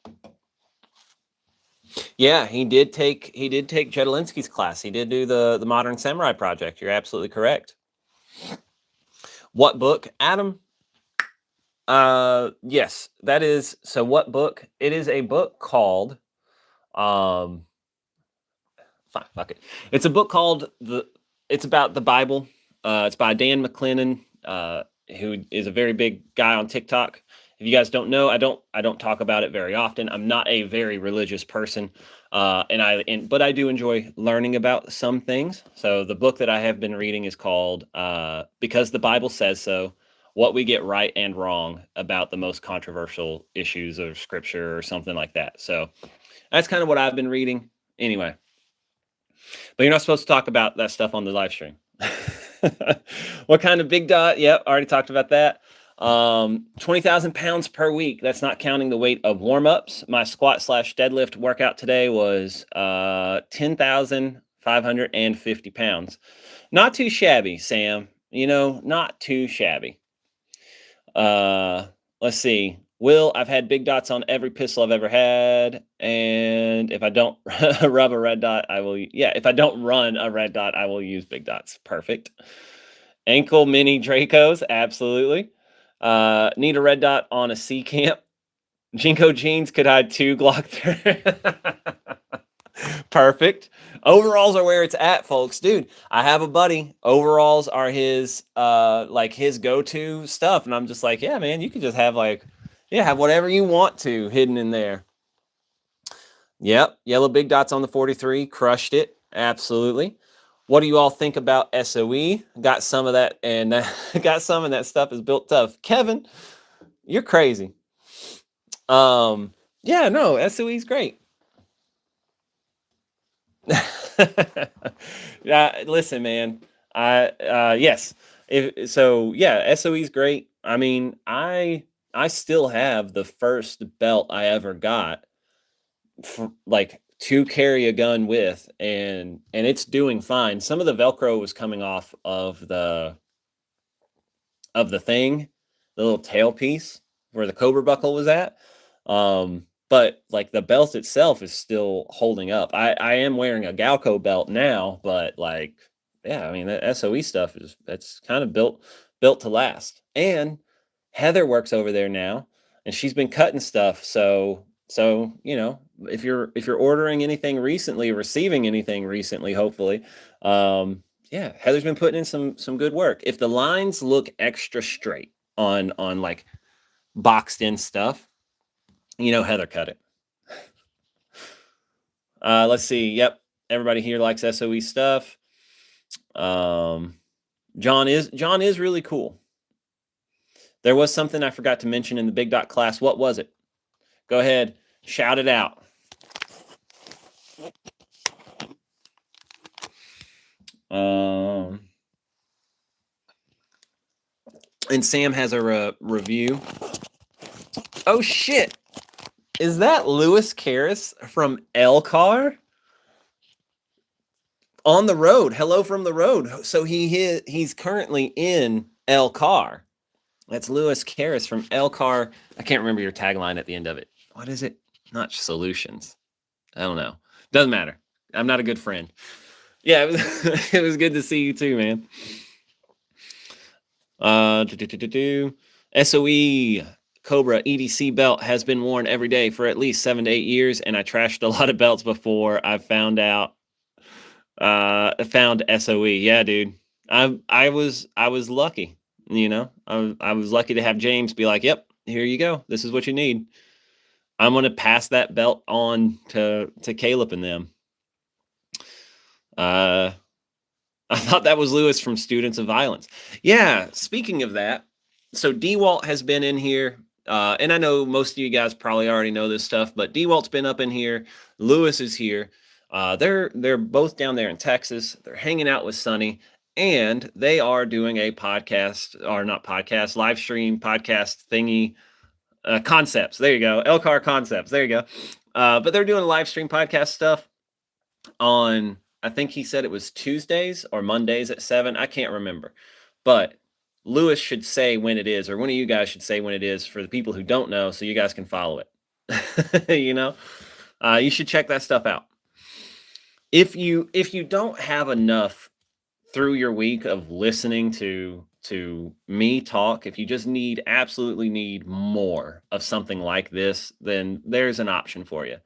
Yeah, he did take Jedelinsky's class. He did do the Modern Samurai Project. You're absolutely correct. What book, Adam? Yes, that is. So what book? It is a book called fine, fuck it. It's a book called it's about the Bible. It's by Dan McLennan, who is a very big guy on TikTok. If you guys don't know, I don't talk about it very often. I'm not a very religious person, but I do enjoy learning about some things. So the book that I have been reading is called "Because the Bible Says So: What We Get Right and Wrong About the Most Controversial Issues of Scripture," or something like that. So that's kind of what I've been reading. Anyway, but you're not supposed to talk about that stuff on the live stream. What kind of big dot? Yep, already talked about that. 20,000 pounds per week. That's not counting the weight of warm-ups. My squat / deadlift workout today was 10,550 pounds. Not too shabby, Sam. Not too shabby. Let's see. Will, I've had big dots on every pistol I've ever had, and if I don't rub a red dot, if I don't run a red dot, I will use big dots. Perfect. Ankle mini Dracos, absolutely. Need a red dot on a C camp. Jinko jeans could hide 2 Glock. Perfect. Overalls are where it's at, folks. Dude, I have a buddy. Overalls are his like his go-to stuff. And I'm just like, yeah, man, you can just have like, yeah, have whatever you want to hidden in there. Yep. Yellow big dots on the 43. Crushed it. Absolutely. What do you all think about SOE? Got some of that, and got some of that stuff is built tough. Kevin, you're crazy. Yeah, no, SOE's great. Yeah, listen, man. Yes. So, yeah, SOE's great. I mean, I still have the first belt I ever got for, like, to carry a gun with, and it's doing fine. Some of the Velcro was coming off of the thing, the little tailpiece where the Cobra buckle was at. But like the belt itself is still holding up. I am wearing a Galco belt now, but like, yeah, I mean, the SOE stuff is that's kind of built to last. And Heather works over there now, and she's been cutting stuff. So you know, if you're ordering anything recently, receiving anything recently, hopefully, yeah, Heather's been putting in some good work. If the lines look extra straight on like boxed in stuff, you know Heather cut it. Let's see. Yep, everybody here likes SOE stuff. John is really cool. There was something I forgot to mention in the big dot class. What was it? Go ahead, shout it out. And Sam has a review. Oh shit! Is that Lewis Karras from Elcar? On the road. Hello from the road. So he's currently in Elcar. That's Lewis Karras from Elcar. I can't remember your tagline at the end of it. What is it? Not solutions. I don't know. Doesn't matter. I'm not a good friend. Yeah, it was good to see you too, man. SOE Cobra EDC belt has been worn every day for at least 7 to 8 years, and I trashed a lot of belts before I found SOE. Yeah, dude. I was lucky, you know. I was lucky to have James be like, "Yep, here you go. This is what you need." I'm gonna pass that belt on to Caleb and them. I thought that was Lewis from Students of Violence. Yeah, speaking of that, so DeWalt has been in here, and I know most of you guys probably already know this stuff, but DeWalt's been up in here. Lewis is here. They're both down there in Texas. They're hanging out with Sonny, and they are doing a podcast, or not podcast, live stream podcast thingy. Concepts. There you go. Elcar Concepts. There you go. But they're doing live stream podcast stuff on, I think he said it was Tuesdays or Mondays at 7. I can't remember. But Lewis should say when it is, or one of you guys should say when it is for the people who don't know, so you guys can follow it. You know, you should check that stuff out. If you don't have enough through your week of listening to me talk, if you just absolutely need more of something like this, then there's an option for you.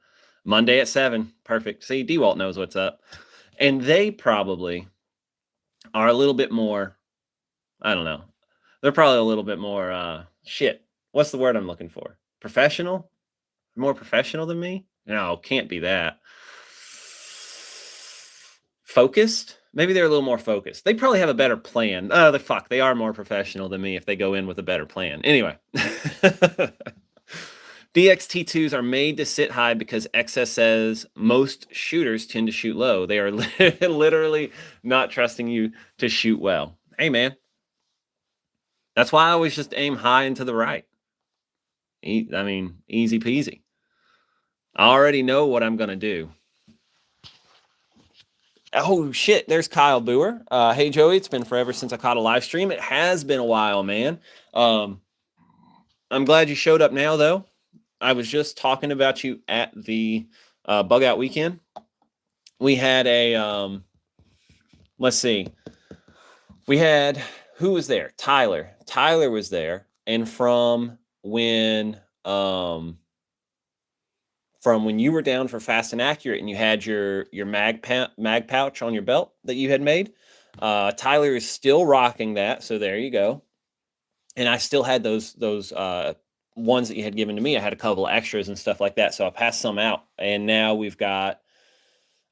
Monday at 7, perfect. See, DeWalt knows what's up, and they probably are a little bit more, I don't know, they're probably a little bit more shit, what's the word I'm looking for? Professional? More professional than me? No, can't be that. Focused? Maybe they're a little more focused. They probably have a better plan. Oh, they are more professional than me if they go in with a better plan. Anyway. DXT2s are made to sit high because XS says most shooters tend to shoot low. They are literally not trusting you to shoot well. Hey, man. That's why I always just aim high and to the right. I mean, easy peasy. I already know what I'm going to do. Oh, shit. There's Kyle Boer. Hey, Joey. It's been forever since I caught a live stream. It has been a while, man. I'm glad you showed up now, though. I was just talking about you at the bug out weekend. We had a, let's see. We had, who was there? Tyler. Tyler was there. and from when you were down for Fast and Accurate and you had your mag pouch on your belt that you had made. Tyler is still rocking that, so there you go. And I still had those ones that you had given to me. I had a couple of extras and stuff like that, so I passed some out. And now we've got,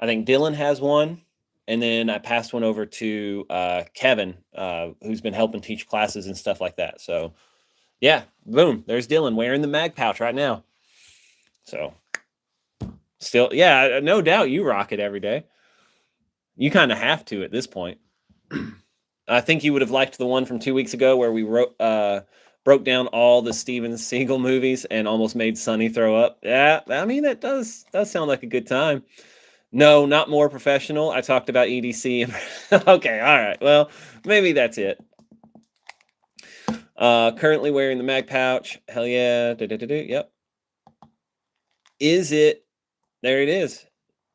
I think Dylan has one, and then I passed one over to Kevin, who's been helping teach classes and stuff like that. So yeah, boom, there's Dylan wearing the mag pouch right now. So still, yeah, no doubt you rock it every day. You kind of have to at this point. I think you would have liked the one from 2 weeks ago where we broke down all the Steven Seagal movies and almost made Sonny throw up. Yeah, I mean, that does sound like a good time. No, not more professional. I talked about EDC. Okay, all right. Well, maybe that's it. Currently wearing the mag pouch. Hell yeah. Yep. Is it? There it is.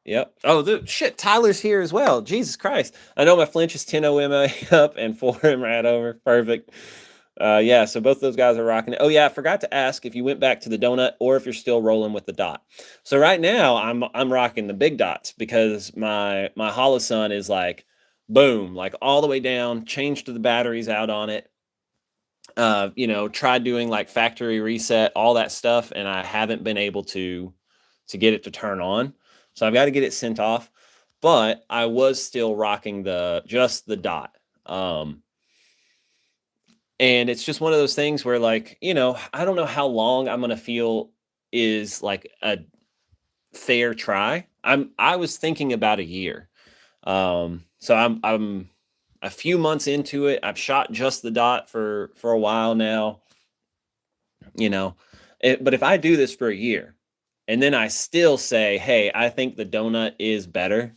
Yep. Oh, shit. Tyler's here as well. Jesus Christ. I know my flinch is 10 OMA up and 4 MRAD over. Perfect. Yeah, so both those guys are rocking it. Oh, yeah, I forgot to ask if you went back to the donut or if you're still rolling with the dot. So right now, I'm rocking the big dots because my Holosun is like, boom, like all the way down, changed the batteries out on it. Tried doing like factory reset, all that stuff, and I haven't been able to get it to turn on. So I've got to get it sent off, but I was still rocking just the dot. And it's just one of those things where, like, I don't know how long I'm going to feel is like a fair try. I was thinking about a year. So I'm a few months into it. I've shot just the dot for a while now, but if I do this for a year and then I still say, hey, I think the donut is better,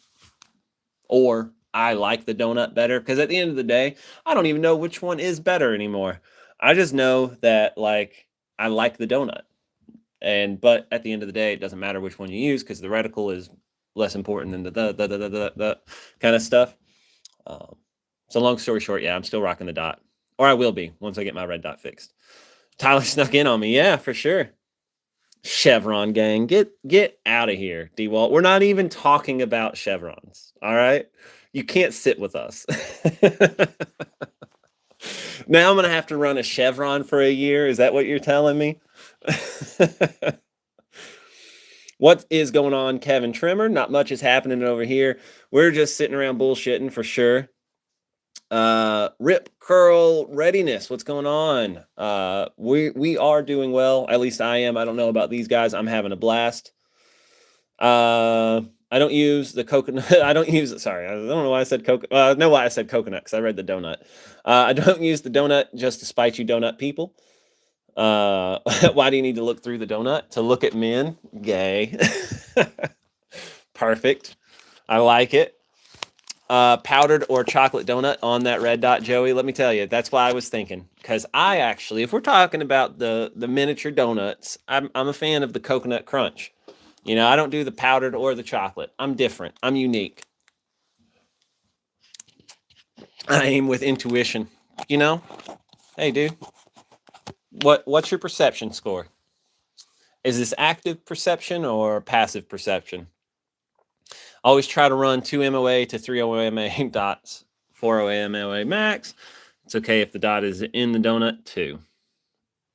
or I like the donut better, because at the end of the day, I don't even know which one is better anymore. I just know that, like, I like the donut. But at the end of the day, it doesn't matter which one you use because the reticle is less important than the kind of stuff. So long story short, yeah, I'm still rocking the dot, or I will be once I get my red dot fixed. Tyler snuck in on me. Yeah, for sure. Chevron gang, get out of here, DeWalt. We're not even talking about chevrons. All right, you can't sit with us. Now I'm gonna have to run a chevron for a year. Is that what you're telling me? What is going on, Kevin Trimmer? Not much is happening over here. We're just sitting around bullshitting for sure. Rip Curl Readiness, what's going on? We are doing well. At least I am. I don't know about these guys. I'm having a blast. I don't use the coconut. I don't use. Sorry, I don't know why I said coconut. I know why I said coconut, because I read the donut. I don't use the donut just to spite you, donut people. Why do you need to look through the donut? To look at men? Gay. Perfect. I like it. Powdered or chocolate donut on that red dot, Joey. Let me tell you, that's why I was thinking. Because I actually, if we're talking about the miniature donuts, I'm a fan of the coconut crunch. I don't do the powdered or the chocolate. I'm different. I'm unique. I aim with intuition. Hey, dude. What's your perception score? Is this active perception or passive perception? Always try to run 2 MOA to 3 OMA dots, 4 OMA max. It's okay if the dot is in the donut too.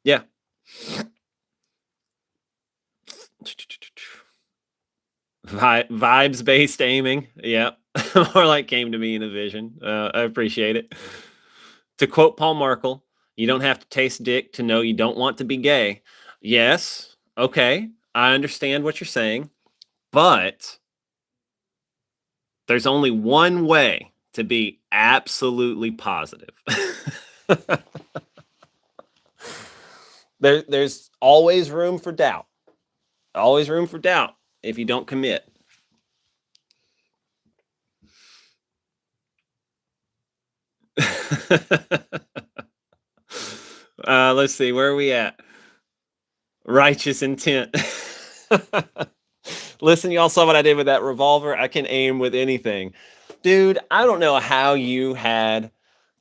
Yeah. Vibes-based aiming. Yeah. More like came to me in a vision. I appreciate it. To quote Paul Markle, you don't have to taste dick to know you don't want to be gay. Yes. Okay. I understand what you're saying. But there's only one way to be absolutely positive. There's always room for doubt. Always room for doubt if you don't commit. Let's see, where are we at? Righteous intent. Listen, y'all saw what I did with that revolver. I can aim with anything. Dude, I don't know how you had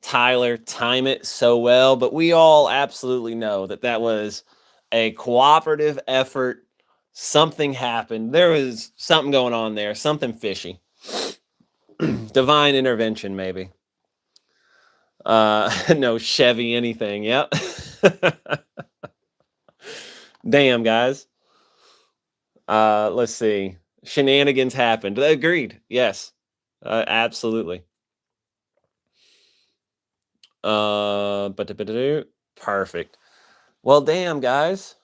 Tyler time it so well, but we all absolutely know that that was a cooperative effort. Something happened. There was something going on there, something fishy. Divine intervention, maybe. No Chevy anything. Yep. Damn, guys. Let's see. Shenanigans happened. Agreed. Yes. Absolutely. Perfect. Well, damn, guys.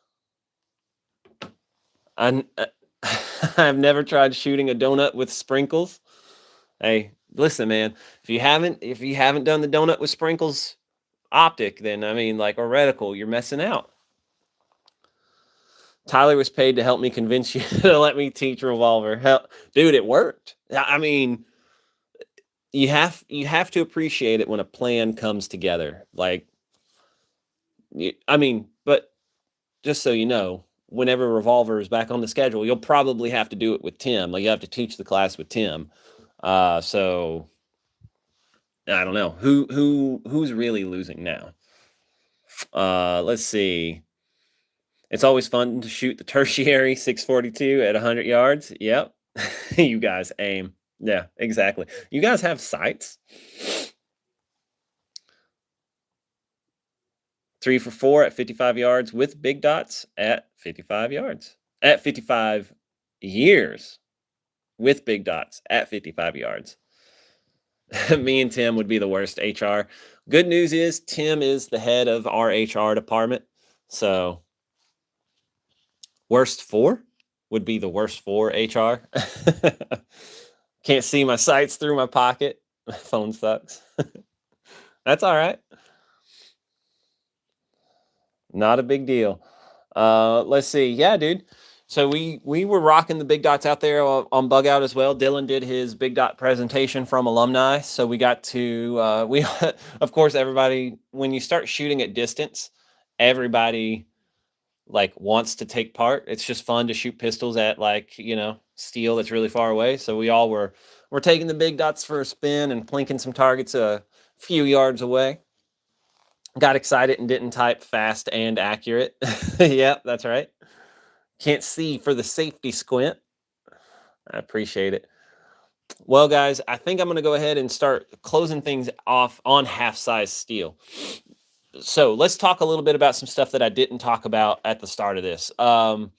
I've never tried shooting a donut with sprinkles. Hey, listen, man. If you haven't done the donut with sprinkles optic, then I mean, like, or reticle, you're messing out. Tyler was paid to help me convince you to let me teach revolver. Hell, dude, it worked. I mean, you have to appreciate it when a plan comes together. Like, I mean, but just so you know, whenever revolver is back on the schedule, you'll probably have to do it with Tim. Like, you have to teach the class with Tim. So I don't know who's really losing now. Let's see. It's always fun to shoot the tertiary 642 at 100 yards. Yep. You guys aim. Yeah, exactly. You guys have sights. 3 for 4 at 55 yards with big dots at 55 yards. At 55 years with big dots at 55 yards. Me and Tim would be the worst HR. Good news is Tim is the head of our HR department. So worst for would be the worst for HR. Can't see my sights through my pocket. My phone sucks. That's all right. Not a big deal. Let's see. Yeah, dude. So we were rocking the big dots out there on Bug Out as well. Dylan did his big dot presentation from alumni. So we got to we of course, everybody, when you start shooting at distance, everybody like wants to take part. It's just fun to shoot pistols at, like, steel that's really far away. So we all were taking the big dots for a spin and plinking some targets a few yards away. Got excited and didn't type fast and accurate. Yep, that's right. Can't see for the safety squint. I appreciate it. Well, guys, I think I'm going to go ahead and start closing things off on half-size steel. So let's talk a little bit about some stuff that I didn't talk about at the start of this. Bug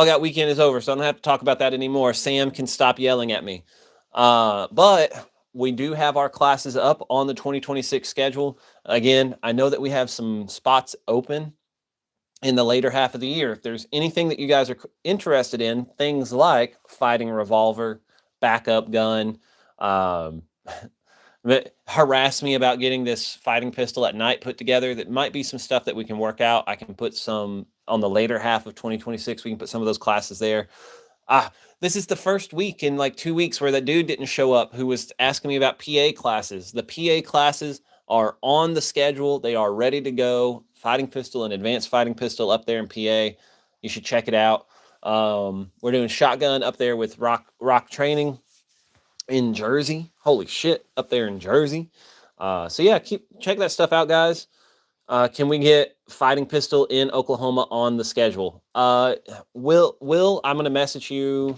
Out weekend is over, so I don't have to talk about that anymore. Sam can stop yelling at me. But we do have our classes up on the 2026 schedule. Again, I know that we have some spots open in the later half of the year. If there's anything that you guys are interested in, things like fighting revolver, backup gun, harass me about getting this fighting pistol at night put together. That might be some stuff that we can work out. I can put some on the later half of 2026. We can put some of those classes there. This is the first week in like 2 weeks where that dude didn't show up who was asking me about PA classes. The PA classes are on the schedule. They are ready to go. Fighting pistol and advanced fighting pistol up there in PA. You should check it out. We're doing shotgun up there with Rock Training in Jersey. Holy shit, up there in Jersey. So yeah, check that stuff out, guys. Can we get fighting pistol in Oklahoma on the schedule? Will, I'm gonna message you.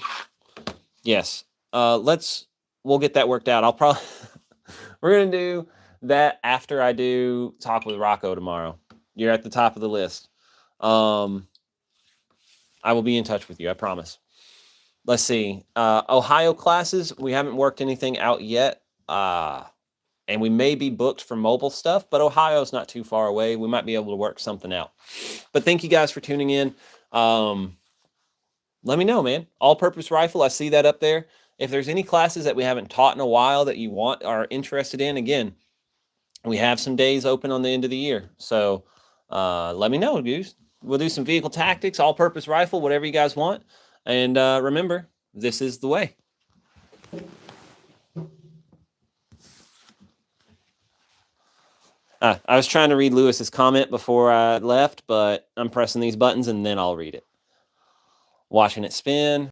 Yes. We'll get that worked out. I'll probably we're gonna do that after I do talk with Rocco tomorrow. You're at the top of the list. I will be in touch with you, I promise. Let's see. Ohio classes, we haven't worked anything out yet. And we may be booked for mobile stuff, but Ohio's not too far away. We might be able to work something out. But thank you guys for tuning in. Let me know, man. All-purpose rifle, I see that up there. If there's any classes that we haven't taught in a while that you are interested in, again, we have some days open on the end of the year. So let me know, dudes. We'll do some vehicle tactics, all-purpose rifle, whatever you guys want. And remember, this is the way. I was trying to read Lewis's comment before I left, but I'm pressing these buttons and then I'll read it. Watching it spin.